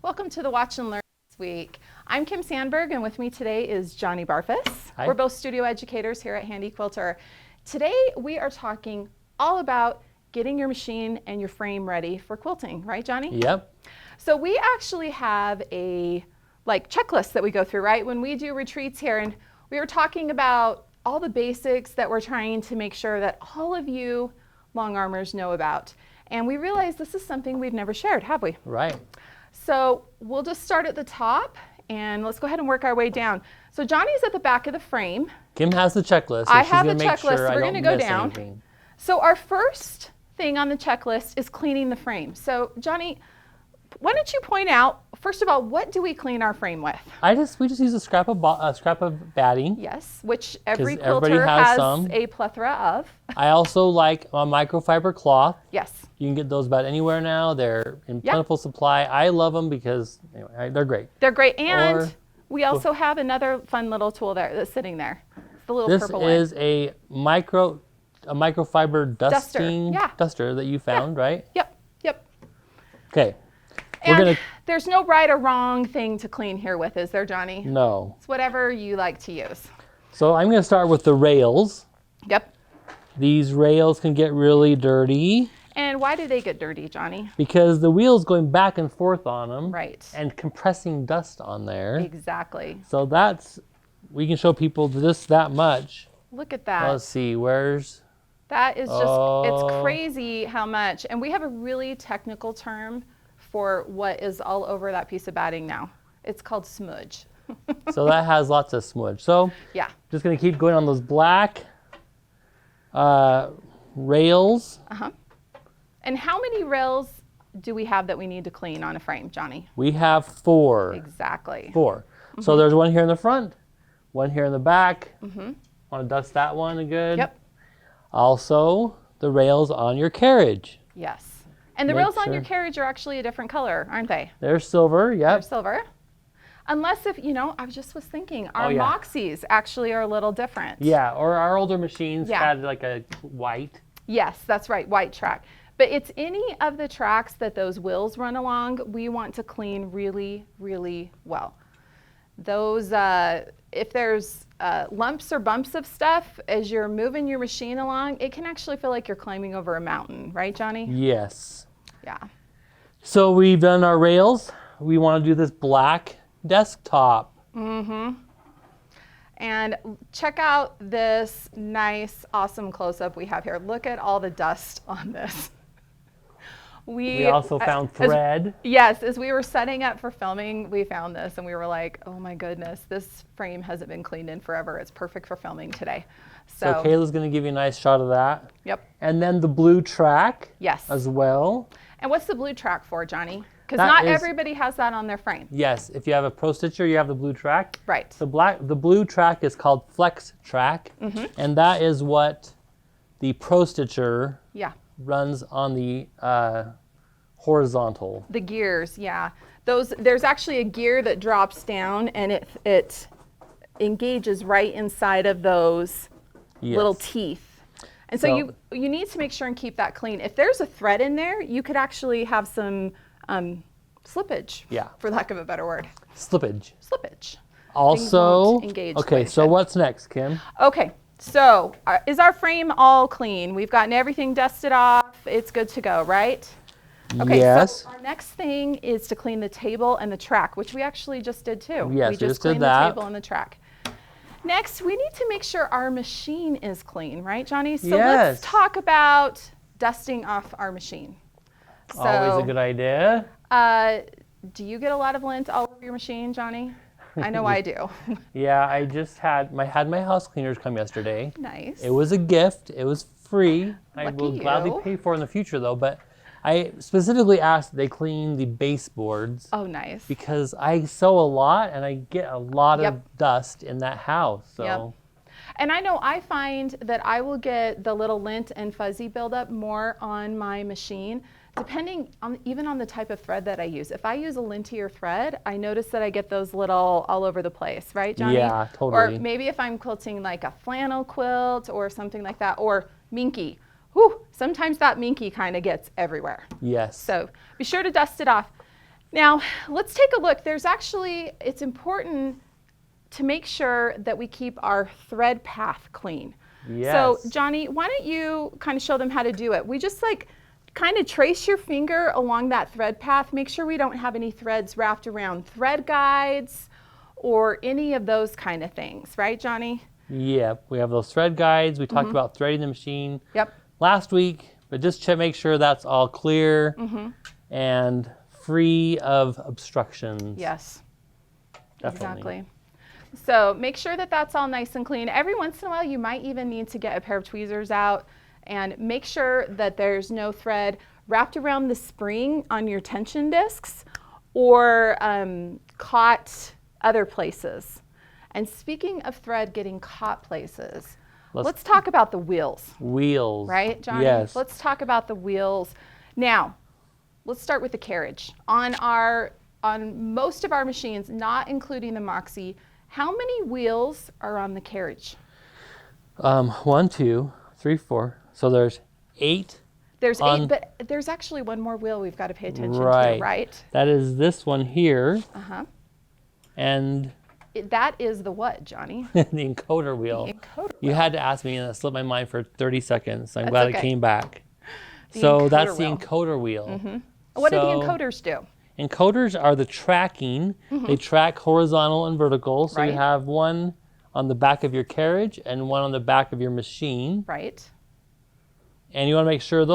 Welcome to the Watch and Learn this week. I'm Kim Sandberg, and with me today is Johnny Barfus. Hi. We're both studio educators here at Handi Quilter. Today we are talking all about getting your machine and your frame ready for quilting, right, Johnny? Yep. So we actually have a checklist that we go through, right? When we do retreats here, and we were talking about all the basics that we're trying to make sure that all of you long armors know about. And we realized this is something we've never shared, have we? Right. So we'll just start at the top and let's go ahead and work our way down. So Johnny's at the back of the frame. Kim has the checklist. I have the checklist. We're going to go down. Anything. So our first thing on the checklist is cleaning the frame. So Johnny, why don't you point out, first of all, what do we clean our frame with? We just use a scrap of batting. Yes, which every 'Cause everybody quilter has has some. a plethora of. I also like a microfiber cloth. Yes. You can get those about anywhere now. They're in Yep. plentiful supply. I love them because anyway, they're great. They're great. And Or- we also have another fun little tool there that's sitting there. It's the little This purple one. is a microfiber dusting yeah. duster that you found, right? Yep, yep. Okay. And there's no right or wrong thing to clean here with, is there, Johnny? No. It's whatever you like to use. So I'm going to start with the rails. Yep. These rails can get really dirty. And why do they get dirty, Johnny? Because the wheel's going back and forth on them. Right. And compressing dust on there. Exactly. So we can show people just that much. Look at that. Let's see, where's... That is just, it's crazy how much. And we have a really technical term for what is all over that piece of batting now. It's called smudge. So that has lots of smudge. So Yeah. just going to keep going on those black rails. Uh-huh. And how many rails do we have that we need to clean on a frame, Johnny? We have 4. Exactly. 4. So there's one here in the front, one here in the back. Want to dust that one good? Yep. Also, the rails on your carriage. Yes. And the Make rails on your sure. carriage are actually a different color, aren't they? They're silver, They're yep. silver. Unless if, I just was thinking, our yeah. Moxies actually are a little different. Yeah, or our older machines Yeah. had like a white. Yes, that's right, white track. But it's any of the tracks that those wheels run along, we want to clean really, really well. Those, if there's lumps or bumps of stuff, as you're moving your machine along, it can actually feel like you're climbing over a mountain, right, Johnny? Yes. Yeah. So we've done our rails. We want to do this black desktop. And check out this nice, awesome close-up we have here. Look at all the dust on this. We also found thread. Yes, as we were setting up for filming, we found this and we were like, oh my goodness, this frame hasn't been cleaned in forever. It's perfect for filming today. So Kayla's going to give you a nice shot of that. Yep. And then the blue track. Yes. As well. And what's the blue track for, Johnny? Because That not is- everybody has that on their frame. Yes, if you have a Pro Stitcher, you have the blue track. Right. The blue track is called Flex Track, and that is what the Pro Stitcher Yeah. runs on the horizontal. The gears, yeah. There's actually a gear that drops down and it engages right inside of those little teeth. And so you need to make sure and keep that clean. If there's a thread in there, you could actually have some slippage, Yeah. for lack of a better word. Slippage. Slippage. Also, won't engage the way okay, it so should. what's next, Kim? Okay, so is our frame all clean? We've gotten everything dusted off. It's good to go, right? Okay, Yes. so our next thing is to clean the table and the track, which we actually just did too. Yes, we we just did cleaned that. the table and the track. Next, we need to make sure our machine is clean, right, Johnny? So Yes. let's talk about dusting off our machine. So, Always a good idea. do you get a lot of lint all over your machine, Johnny? I know I do. Yeah, I just had my house cleaners come yesterday. Nice. It was a gift. It was free. I Lucky will gladly you. pay for it in the future, though. But I specifically asked that they clean the baseboards Oh, nice. because I sew a lot and I get a lot Yep. of dust in that house. So Yep. And I know I find that I will get the little lint and fuzzy buildup more on my machine, depending on even on the type of thread that I use. If I use a lintier thread, I notice that I get those little all over the place, right, Johnny? Yeah, totally. Or maybe if I'm quilting like a flannel quilt or something like that, or minky. Whew, sometimes that minky kind of gets everywhere. yes. So be sure to dust it off. Now, let's take a look. It's important to make sure that we keep our thread path clean. Yes. So, Johnny, why don't you kind of show them how to do it? We just like kind of trace your finger along that thread path. Make sure we don't have any threads wrapped around thread guides or any of those kind of things, right, Johnny? Yep, we have those thread guides. We talked about threading the machine Yep. last week, but just make sure that's all clear and free of obstructions. Yes. Definitely. Exactly. So make sure that that's all nice and clean. Every once in a while, you might even need to get a pair of tweezers out and make sure that there's no thread wrapped around the spring on your tension discs or caught other places. And speaking of thread getting caught places, let's talk about the wheels. Wheels. Right, Johnny? Yes. Let's talk about the wheels. Now, let's start with the carriage. On most of our machines, not including the Moxie, how many wheels are on the carriage? 1, 2, 3, 4. So there's 8. There's 8, but there's actually one more wheel we've got to pay attention to, right? That is this one here. Uh-huh. And That is the what, Johnny? the encoder wheel. The encoder You wheel. had to ask me, and it slipped my mind for 30 seconds. I'm That's glad okay. it came back. The So that's encoder the wheel. encoder wheel. What do the So encoders do? encoders are the tracking. They track horizontal and vertical. So you Right. have one on the back of your carriage and one on the back of your machine. Right. And you want to make sure they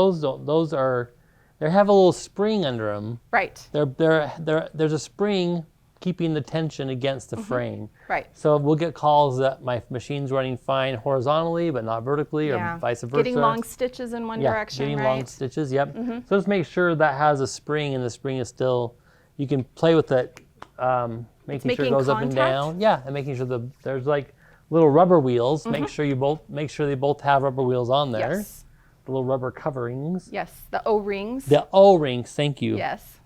have a little spring under them. Right. There's a spring keeping the tension against the frame. Right. So we'll get calls that my machine's running fine horizontally, but not vertically, or vice versa. Getting long stitches in one direction, getting right? long stitches, yep. So just make sure that has a spring, and the spring is still, you can play with it, making sure it making goes up and contact? down. Yeah, and making sure there's like little rubber wheels. Make sure they both have rubber wheels on there. Yes. The little rubber coverings. Yes. The O-rings. The O-rings, thank you. Yes.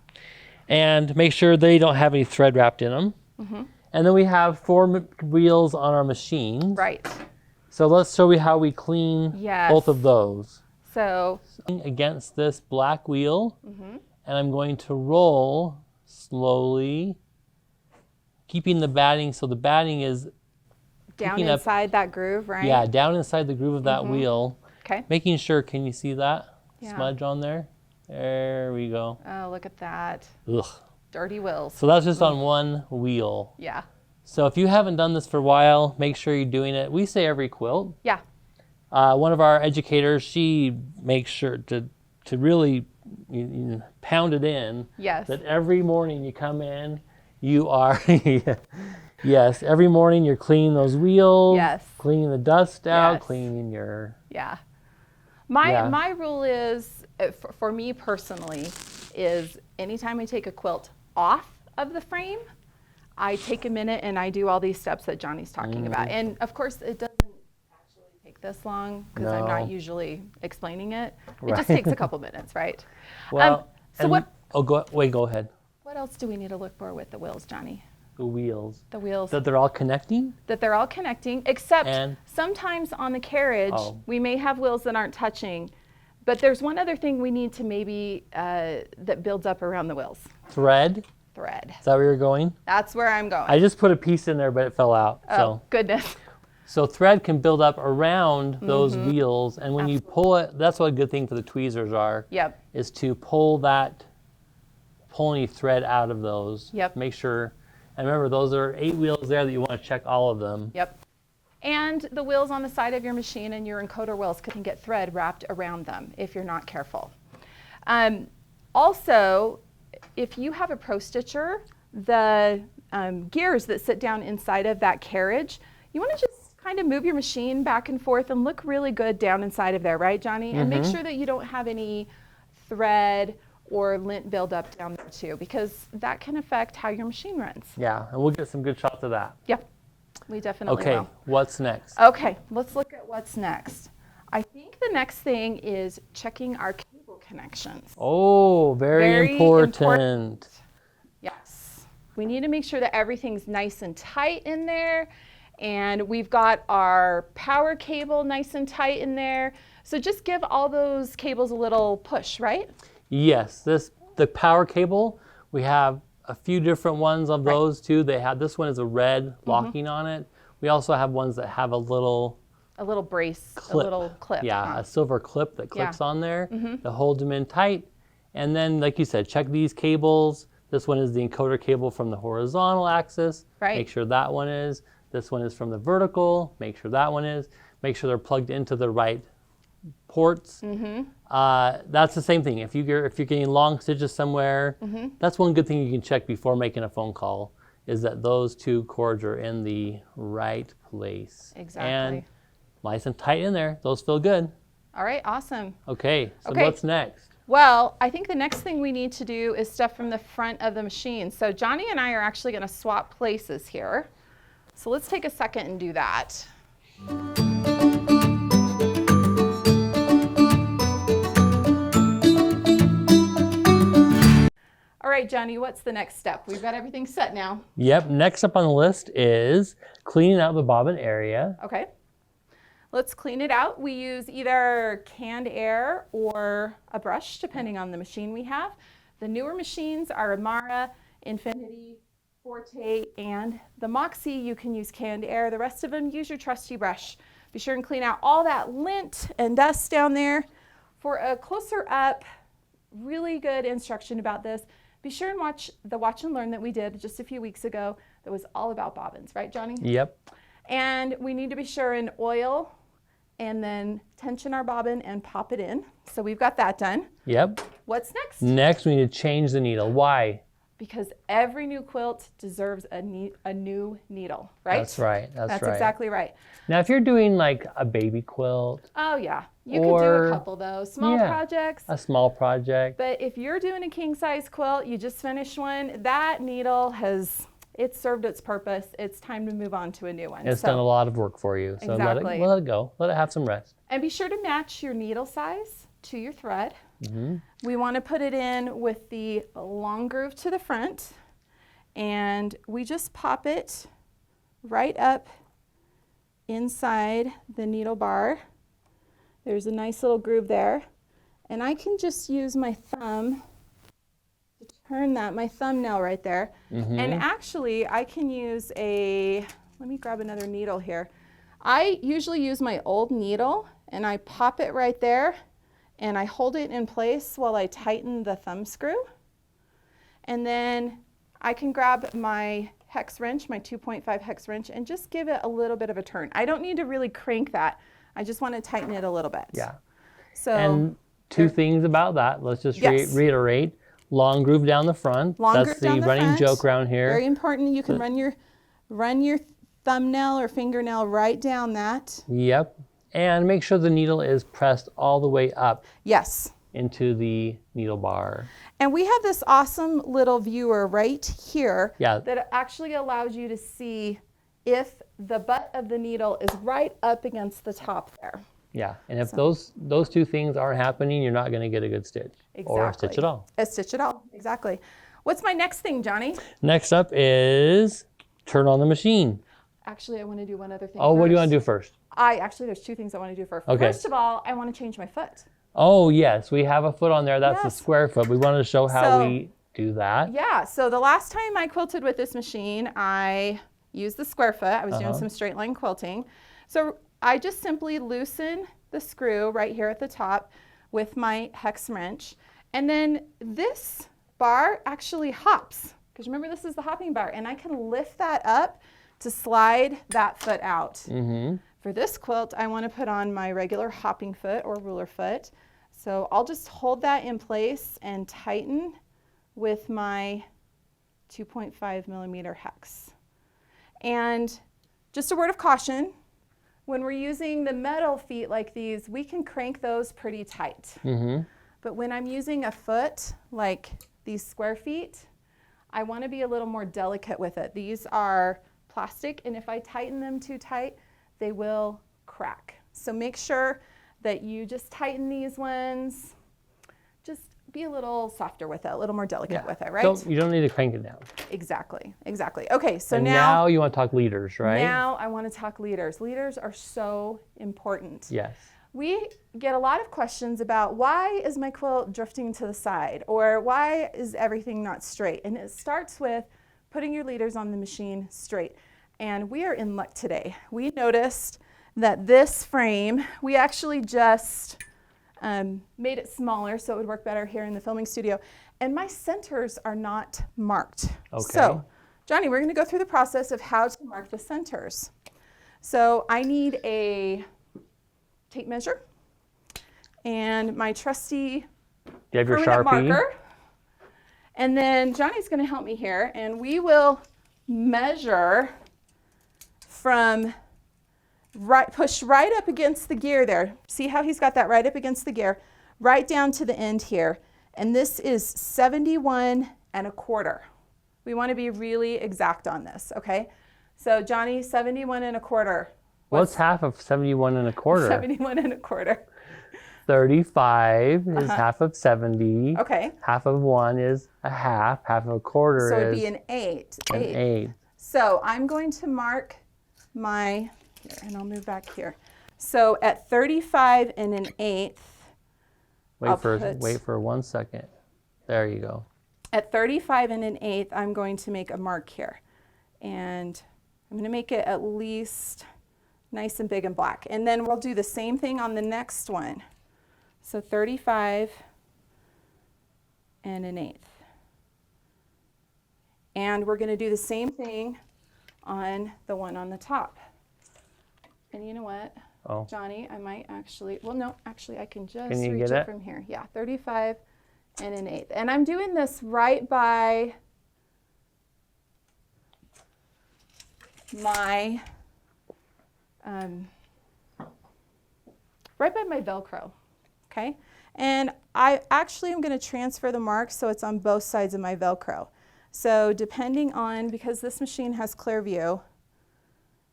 And make sure they don't have any thread wrapped in them. And then we have 4 wheels on our machine. Right. So let's show you how we clean Yes. both of those. So, Against this black wheel, and I'm going to roll slowly, keeping the batting, so the batting is down picking up- inside that groove, right? yeah, down inside the groove of that wheel. Okay. Making sure, can you see that Yeah. smudge on there? There we go. Oh, look at that. Ugh. Dirty wheels. So that's just on one wheel. Yeah. So if you haven't done this for a while, make sure you're doing it. We say every quilt. Yeah. One of our educators, she makes sure to really pound it in. Yes. That every morning you come in, you are, yes, every morning you're cleaning those wheels, Yes. cleaning the dust out, Yes. cleaning your, Yeah. Yeah. My rule is, for me personally, is anytime I take a quilt off of the frame, I take a minute and I do all these steps that Johnny's talking about. And of course, it doesn't actually take this long because I'm No. not usually explaining it. It Right. just takes a couple minutes, right? well, so and- what go ahead. what else do we need to look for with the wheels, Johnny? The wheels. The wheels. That they're all connecting? That they're all connecting, except And- sometimes on the carriage, Oh. we may have wheels that aren't touching. But there's one other thing we need to maybe, that builds up around the wheels. Thread? Thread. Is that where you're going? That's where I'm going. I just put a piece in there, but it fell out. Oh, goodness. So thread can build up around those wheels, and when you pull it, that's what a good thing for the tweezers are, Yep. is to pull any thread out of those. Yep. Make sure, and remember those are 8 wheels there that you want to check all of them. Yep. And the wheels on the side of your machine and your encoder wheels can get thread wrapped around them if you're not careful. Also, if you have a Pro Stitcher, the gears that sit down inside of that carriage, you want to just kind of move your machine back and forth and look really good down inside of there, right, Johnny? And make sure that you don't have any thread or lint buildup down there too, because that can affect how your machine runs. Yeah, and we'll get some good shots of that. Yep, we definitely Okay, will. what's next? Okay, let's look at what's next. I think the next thing is checking our cable connections. Oh, very important. Yes. We need to make sure that everything's nice and tight in there, and we've got our power cable nice and tight in there. So just give all those cables a little push, right? Yes, the power cable, we have a few different ones of those too. They have, this one is a red locking on it. We also have ones that have a little brace, clip. a little clip. Yeah, a silver clip that clips on there that holds them in tight. And then, like you said, check these cables. This one is the encoder cable from the horizontal axis. Right. Make sure that one is. This one is from the vertical. Make sure that one is. Make sure they're plugged into the right ports. That's the same thing. If you're getting long stitches somewhere, that's one good thing you can check before making a phone call, is that those two cords are in the right place. Exactly. And nice and tight in there. Those feel good. All right, awesome. Okay, so what's next? Well, I think the next thing we need to do is stuff from the front of the machine. So Johnny and I are actually going to swap places here. So let's take a second and do that. All right, Johnny, what's the next step? We've got everything set now. Yep, next up on the list is cleaning out the bobbin area. Okay. Let's clean it out. We use either canned air or a brush, depending on the machine we have. The newer machines are Amara, Infinity, Forte, and the Moxie. You can use canned air. The rest of them, use your trusty brush. Be sure and clean out all that lint and dust down there. For a closer up, really good instruction about this, be sure and watch the Watch and Learn that we did just a few weeks ago that was all about bobbins, right, Johnny? Yep. And we need to be sure and oil and then tension our bobbin and pop it in. So we've got that done. Yep. What's next? Next, we need to change the needle. Why? Because every new quilt deserves a new needle, right? That's right. That's exactly right. Now, if you're doing like a baby quilt. Oh, yeah. You could do a couple, though. Small projects. A small project. But if you're doing a king-size quilt, you just finished one, that needle it's served its purpose. It's time to move on to a new one. It's done a lot of work for you. So let it go. Let it have some rest. And be sure to match your needle size to your thread. We want to put it in with the long groove to the front. And we just pop it right up inside the needle bar. There's a nice little groove there. And I can just use my thumb to turn that, my thumbnail right there. And actually, I can use let me grab another needle here. I usually use my old needle and I pop it right there and I hold it in place while I tighten the thumb screw. And then I can grab my hex wrench, my 2.5 hex wrench, and just give it a little bit of a turn. I don't need to really crank that. I just want to tighten it a little bit. Yeah. So, and two things about that. Let's just reiterate. Long groove down the front. That's the running joke around here. Very important. You can run your thumbnail or fingernail right down that. Yep. And make sure the needle is pressed all the way up. Yes. Into the needle bar. And we have this awesome little viewer right here that actually allows you to see if the butt of the needle is right up against the top there. Yeah, and if those two things aren't happening, you're not going to get a good stitch. Exactly. Or a stitch at all. A stitch at all, exactly. What's my next thing, Johnny? Next up is turn on the machine. Actually, I want to do one other thing first. What do you want to do first? There's two things I want to do first. Okay. First of all, I want to change my foot. Oh, yes, we have a foot on there. That's the square foot. We wanted to show how we do that. Yeah, so the last time I quilted with this machine, I used the square foot. I was doing some straight line quilting. So I just simply loosen the screw right here at the top with my hex wrench. And then this bar actually hops, because remember this is the hopping bar, and I can lift that up to slide that foot out. For this quilt, I want to put on my regular hopping foot or ruler foot. So I'll just hold that in place and tighten with my 2.5 millimeter hex. And just a word of caution, when we're using the metal feet like these, we can crank those pretty tight. But when I'm using a foot like these square feet, I want to be a little more delicate with it. These are plastic, and if I tighten them too tight, they will crack. So make sure that you just tighten these ones. Just be a little softer with it, a little more delicate with it, right? You don't need to crank it down. Exactly. Okay, so now you want to talk leaders, right? Now I want to talk leaders. Leaders are so important. Yes. We get a lot of questions about why is my quilt drifting to the side, or why is everything not straight? And it starts with putting your leaders on the machine straight. And we are in luck today. We noticed that this frame, we actually just made it smaller so it would work better here in the filming studio. And my centers are not marked. Okay. So, Johnny, we're going to go through the process of how to mark the centers. So I need a tape measure and my trusty You have your permanent Sharpie. marker. And then Johnny's going to help me here, and we will measure from push right up against the gear there. See how he's got that right up against the gear, right down to the end here. And this is 71 1/4. We want to be really exact on this, okay? So Johnny, 71 1/4. What's half of 71 1/4? 71 1/4. 35 is half of 70. Okay. Half of 1 is a half. Half of a quarter So it'd is be an 8. an 8. So I'm going to mark my, here, and I'll move back here. So at 35 1/8. Wait for 1 second. There you go. At 35 1/8, I'm going to make a mark here. And I'm going to make it at least nice and big and black. And then we'll do the same thing on the next one. So 35 1/8. And we're going to do the same thing on the one on the top. And you know what, Oh. Johnny, I might actually, well, no, actually I can just Can you reach get it it? from here. Yeah, 35 1/8. And I'm doing this right by my, right by my Velcro, okay? And I actually am going to transfer the mark so it's on both sides of my Velcro. So depending on, because this machine has clear view,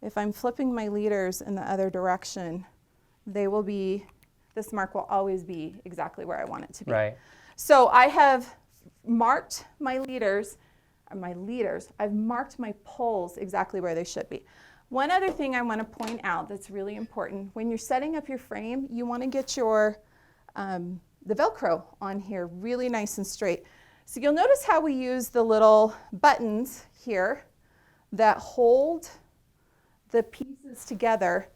if I'm flipping my leaders in the other direction, they will be, this mark will always be exactly where I want it to be. Right. So I have marked my leaders, I've marked my poles exactly where they should be. One other thing I want to point out that's really important, when you're setting up your frame, you want to get your, the Velcro on here really nice and straight. So you'll notice how we use the little buttons here that hold the pieces together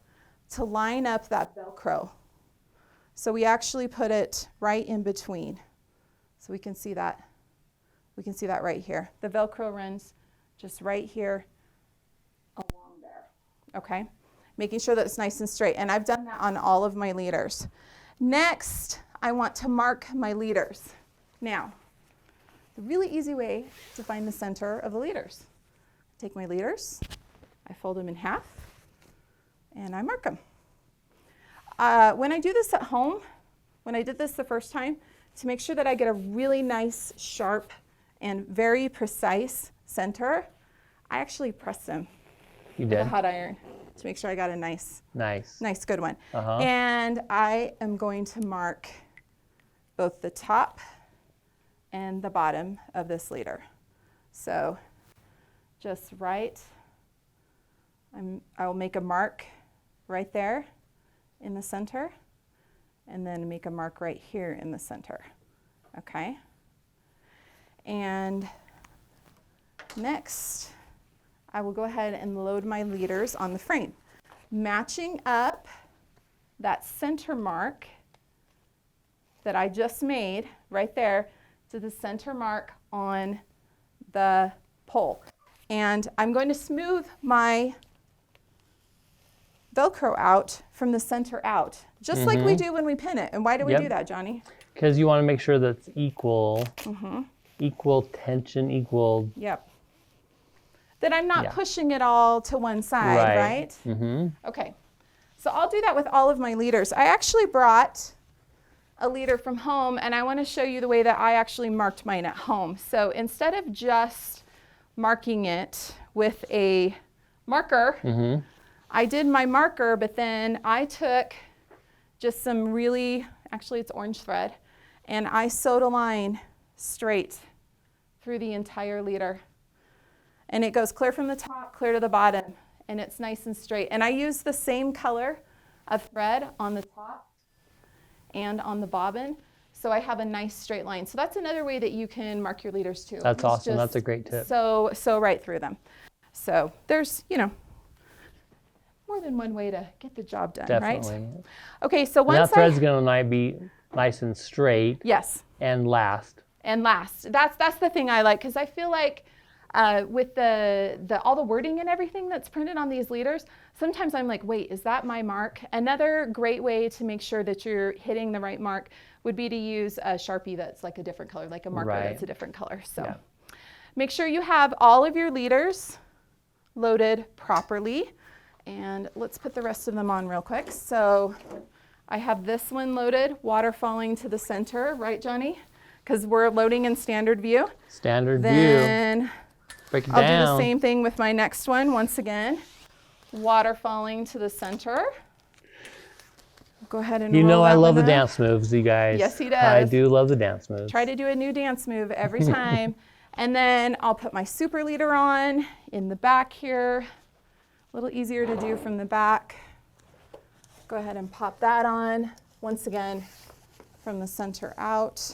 to line up that Velcro. So we actually put it right in between. So we can see that. We can see that right here. The Velcro runs just right here along there, okay? Making sure that it's nice and straight. And I've done that on all of my leaders. Next, I want to mark my leaders. Now, the really easy way to find the center of the leaders. Take my leaders, I fold them in half, and I mark them. When I do this at home, when I did this the first time, to make sure that I get a really nice, sharp, and very precise center, I actually pressed them You with a did? hot iron to make sure I got a nice, good one. Uh-huh. And I am going to mark both the top and the bottom of this leader. So just I will make a mark right there in the center, and then make a mark right here in the center, okay? And next, I will go ahead and load my leaders on the frame, matching up that center mark that I just made right there to the center mark on the pole. And I'm going to smooth my Velcro out from the center out, just like we do when we pin it. And why do we do that, Johnny? Because you want to make sure that's equal, equal tension, equal. Yep. That I'm not pushing it all to one side, right? Mm-hmm. Okay. So I'll do that with all of my leaders. I actually brought a leader from home, and I want to show you the way that I actually marked mine at home. So instead of just marking it with a marker, I did my marker, but then I took just some really, actually it's orange thread, and I sewed a line straight through the entire leader. And it goes clear from the top, clear to the bottom, and it's nice and straight. And I use the same color of thread on the top and on the bobbin. So I have a nice straight line. So that's another way that you can mark your leaders too. That's awesome. That's a great tip. So right through them. So there's, more than one way to get the job done, Definitely. right? Okay, so And once that thread's going to be nice and straight. Yes. And last. And last. That's the thing I like, because I feel like with all the wording and everything that's printed on these leaders, sometimes I'm like, wait, is that my mark? Another great way to make sure that you're hitting the right mark would be to use a Sharpie that's like a different color, like a marker that's a different color. So make sure you have all of your leaders loaded properly. And let's put the rest of them on real quick. So I have this one loaded, water falling to the center, right, Johnny? Because we're loading in standard view. Standard view. Then break it I'll down. do the same thing with my next one. Once again, water falling to the center. Go ahead and roll I that love one the up. dance moves, you guys. Yes, he does. I do love the dance moves. Try to do a new dance move every time. And then I'll put my super leader on in the back here. A little easier to do from the back. Go ahead and pop that on. Once again, from the center out.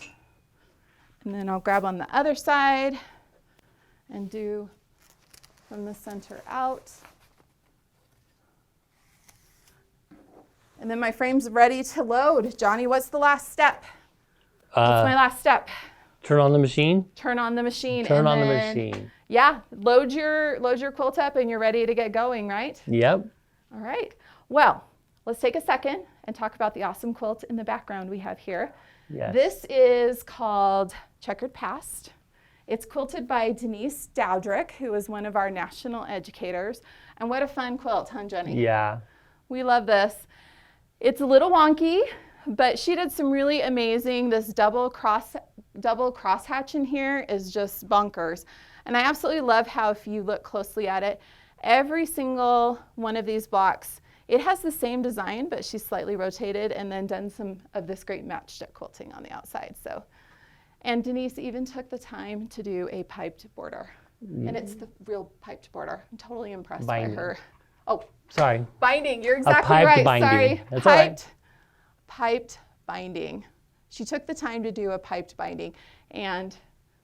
And then I'll grab on the other side and do from the center out. And then my frame's ready to load. Johnny, what's the last step? What's my last step? Turn on the machine. Turn on the machine. Turn and on the then, machine. Yeah, load your quilt up and you're ready to get going, right? Yep. All right. Well, let's take a second and talk about the awesome quilt in the background we have here. Yes. This is called Checkered Past. It's quilted by Denise Dowdrick, who is one of our national educators. And what a fun quilt, huh, Jenny? Yeah. We love this. It's a little wonky, but she did some really amazing. This double crosshatch in here is just bonkers. And I absolutely love how, if you look closely at it, every single one of these blocks, it has the same design, but she's slightly rotated and then done some of this great matchstick quilting on the outside. So, and Denise even took the time to do a piped border. And it's the real piped border. I'm totally impressed by her. Oh, sorry. Binding, you're exactly piped right. binding. Sorry. That's all right. Piped binding. She took the time to do a piped binding, and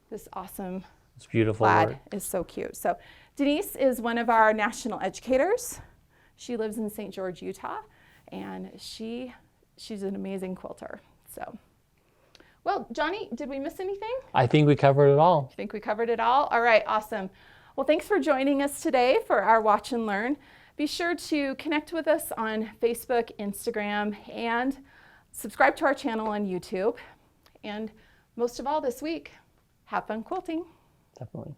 this awesome It's beautiful plaid work. is so cute. So Denise is one of our national educators. She lives in St. George, Utah, and she's an amazing quilter. So, well, Johnny, did we miss anything? I think we covered it all. I think we covered it all. All right, awesome. Well, thanks for joining us today for our Watch and Learn. Be sure to connect with us on Facebook, Instagram, and subscribe to our channel on YouTube. And most of all this week, have fun quilting. Definitely.